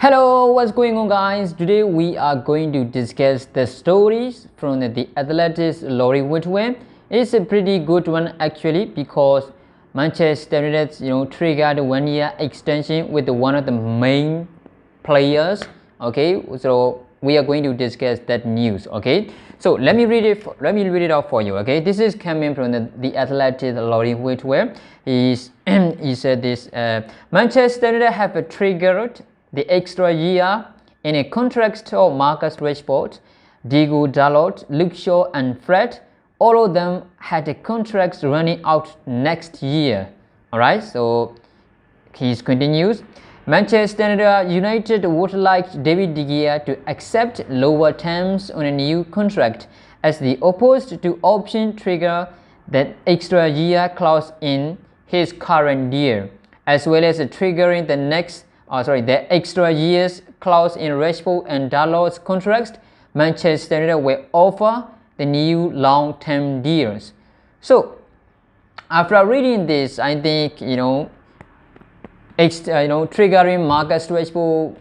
Hello, what's going on, guys? Today we are going to discuss the stories from the Athletics lottery win. It's a pretty good one actually because Manchester United, triggered a 1-year extension with one of the main players. Okay, so we are going to discuss that news. Okay, so let me read it. Let me read it out for you. Okay, this is coming from the Athletics lottery win. He said this: Manchester United have triggered the extra year in a contract of Marcus Rashford, Diego Dalot, Luke Shaw and Fred. All of them had a contracts running out next year. Alright, so he continues. Manchester United would like David De Gea to accept lower terms on a new contract as the opposed to option trigger that extra year clause in his current year, as well as triggering the extra years clause in Rashford and Dalot's contracts. Manchester United will offer the new long-term deals. So after reading this, I think triggering Marcus Rashford,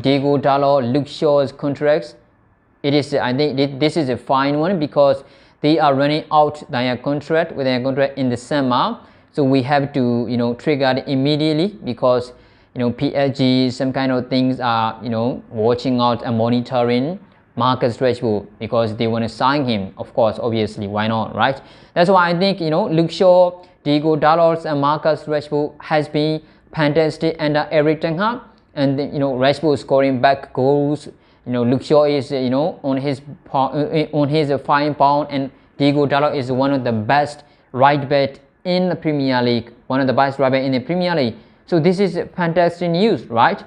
Diego Dalot, Luke Shaw's contracts. I think this is a fine one because they are running out their contract in the summer. So we have to trigger it immediately because PSG, some kind of things are watching out and monitoring Marcus Rashford because they want to sign him. Of course, obviously, why not, right? That's why I think Luke Shaw, Diego Dalot and Marcus Rashford has been fantastic under Erik ten Hag, and Rashford scoring back goals. Luke Shaw is on his £5, and Diego Dalot is one of the best right back in the Premier League, So this is fantastic news, right?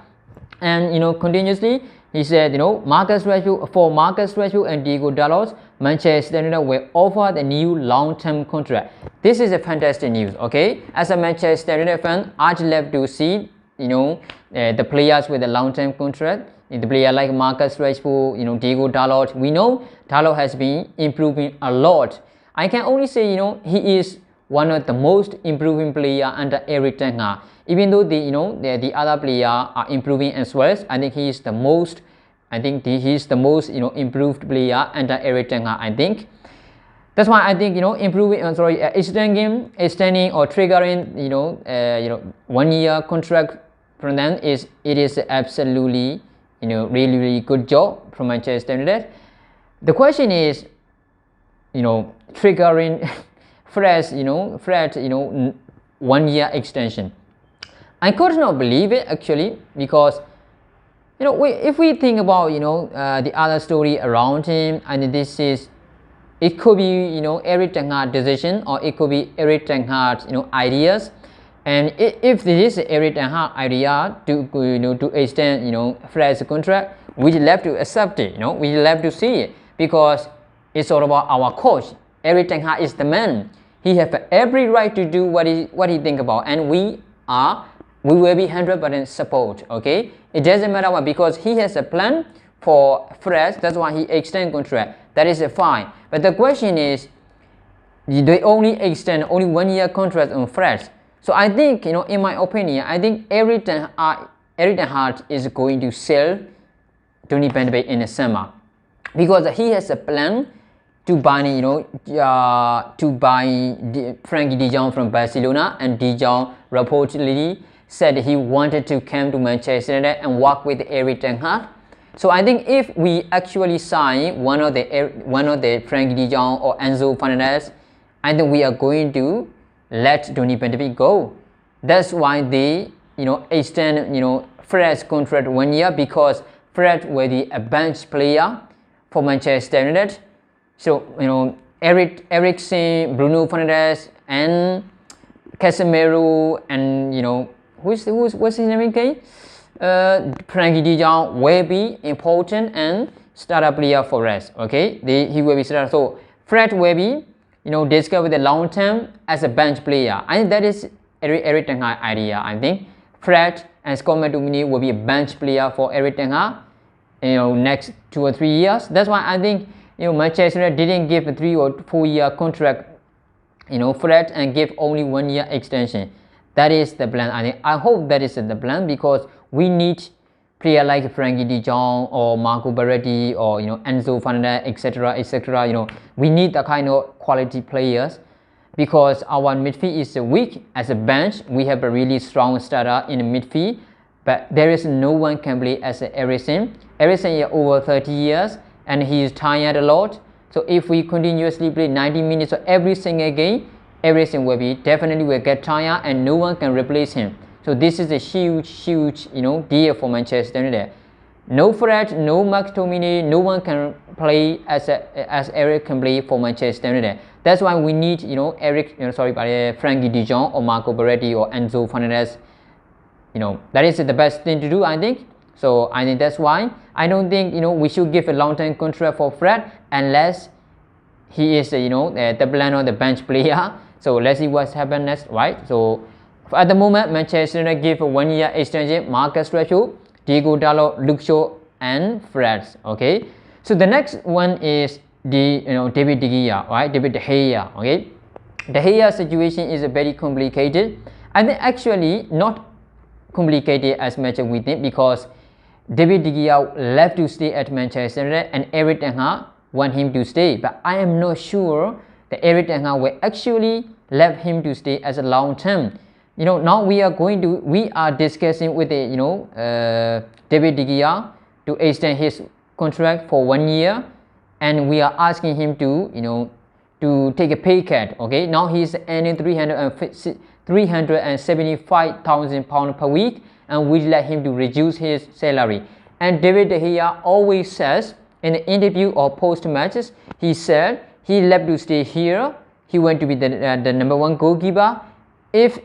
And continuously he said, Marcus Rashford and Diego Dalot, Manchester United will offer the new long-term contract. This is a fantastic news. Okay, as a Manchester United fan, I'd love to see the players with a long-term contract. The player like Marcus Rashford, Diego Dalot. We know Dalot has been improving a lot. I can only say he is one of the most improving player under Erik ten Hag. Even though the other players are improving as well, I think he is the most. Improved player under Erik ten Hag. I think that's why I think extending or triggering 1-year contract from them is absolutely really good job from Manchester United. The question is triggering Fred 1-year extension. I could not believe it actually because if we think about the other story around him, and it could be Erik ten Hag's decision, or it could be Erik ten Hag's ideas. And if this is Erik ten Hag's idea to extend Fred's contract, we love to accept it. We love to see it because it's all about our coach. Erik ten Hag is the man. He has every right to do what he think about, and we will be 100% support. Okay, it doesn't matter what, because he has a plan for Fred. That's why he extend contract. That is fine. But the question is, they only extend 1-year contract on Fred. So I think in my opinion, I think Erik ten Hag is going to sell Donny van de Beek in the summer because he has a plan to buy Frankie De Jong from Barcelona, and De Jong reportedly said he wanted to come to Manchester United and work with Erik ten Hag. So I think if we actually sign one of the Frankie De Jong or Enzo Fernandez, I think we are going to let Donny van de Beek go. That's why they extend Fred's contract 1 year, because Fred will be a bench player for Manchester United. So Eriksen, Bruno Fernandes, and Casemiro, and what's his name again? Frankie De Jong will be important and starter player for us. Okay, he will be starter. So Fred will be discovered the long term as a bench player. I think that is Erik ten Hag's idea. I think Fred and Scott McTominay will be a bench player for Erik ten Hag next 2 or 3 years. That's why I think Manchester United didn't give a 3 or 4 year contract Fred, and give only 1-year extension. That is the plan. I hope that is the plan, because we need player like Frankie De Jong or Marco Berretti or Enzo Fernandez, etc., etc. We need the kind of quality players because our midfield is weak. As a bench, we have a really strong starter in the midfield, but there is no one can play as Eriksen. Eriksen is over 30 years and he is tired a lot. So if we continuously play 90 minutes of every single game, Eriksen definitely will get tired and no one can replace him. So this is a huge deal for Manchester United. No Fred, no McTominay, no one can play as Eric can play for Manchester United. That's why we need Frankie De Jong or Marco Berretti or Enzo Fernandez. That is the best thing to do, I think. So I think that's why I don't think we should give a long-term contract for Fred unless he is the plan on the bench player. So let's see what's happened next, right? So at the moment, Manchester United give a 1-year extension Marcus Rashford, Diego Dalot, Luke Shaw, and Fred. Okay. So the next one is David De Gea, right? David De Gea. Okay. De Gea situation is very complicated. I think actually not complicated as much as we think because David De Gea left to stay at Manchester United and Erik ten Hag want him to stay, but I am not sure that Erik ten Hag will actually let him to stay as a long term. Now we are discussing with David De Gea to extend his contract for 1 year, and we are asking him to to take a pay cut. Okay, now he's earning 375,000 pounds per week, and we let him to reduce his salary. And David De Gea always says in the interview or post matches, he said he left to stay here. He went to be the number 1 goalkeeper. If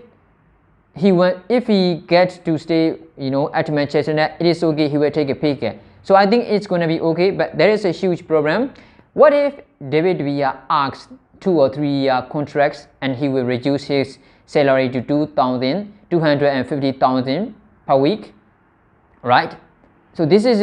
he gets to stay at Manchester United, it is okay, he will take a pay cut. So I think it's going to be okay, but there is a huge problem. What if David De Gea asks 2 or 3 year contracts and he will reduce his salary to 250,000 per week, right? So this is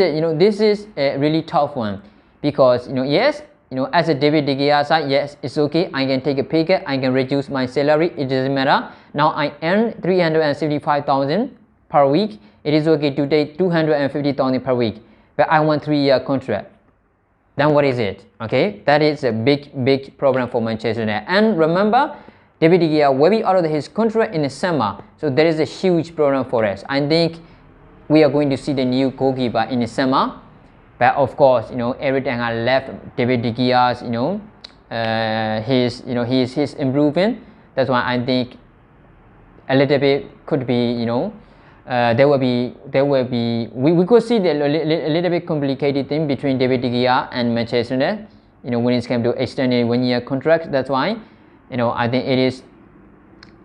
a really tough one because yes, as a David De Gea side, yes, it's okay, I can take a pay cut, I can reduce my salary, it doesn't matter. Now I earn 375,000 per week, it is okay to take 250,000 per week, but I want 3-year contract. Then what is it? Okay, that is a big problem for Manchester United. And remember, David De Gea will be out of his contract in the summer, so there is a huge problem for us. I think we are going to see the new goalkeeper in the summer. But of course, Erik ten Hag left David De Gea's, his improvement. That's why I think a little bit could be, we could see a little bit complicated thing between David De Gea and Manchester United. When it comes to extending 1-year contract. That's why, I think it is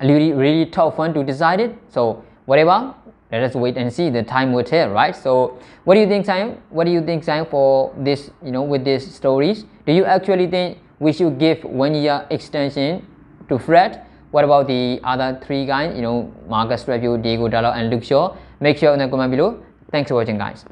a really tough one to decide it. So whatever. Let us wait and see. The time will tell, right? So, what do you think, Simon? What do you think, Simon, for this? With these stories, do you actually think we should give 1-year extension to Fred? What about the other 3 guys? Marcus Rashford, Diego Dalot, and Luke Shaw. Make sure in the comment below. Thanks for watching, guys.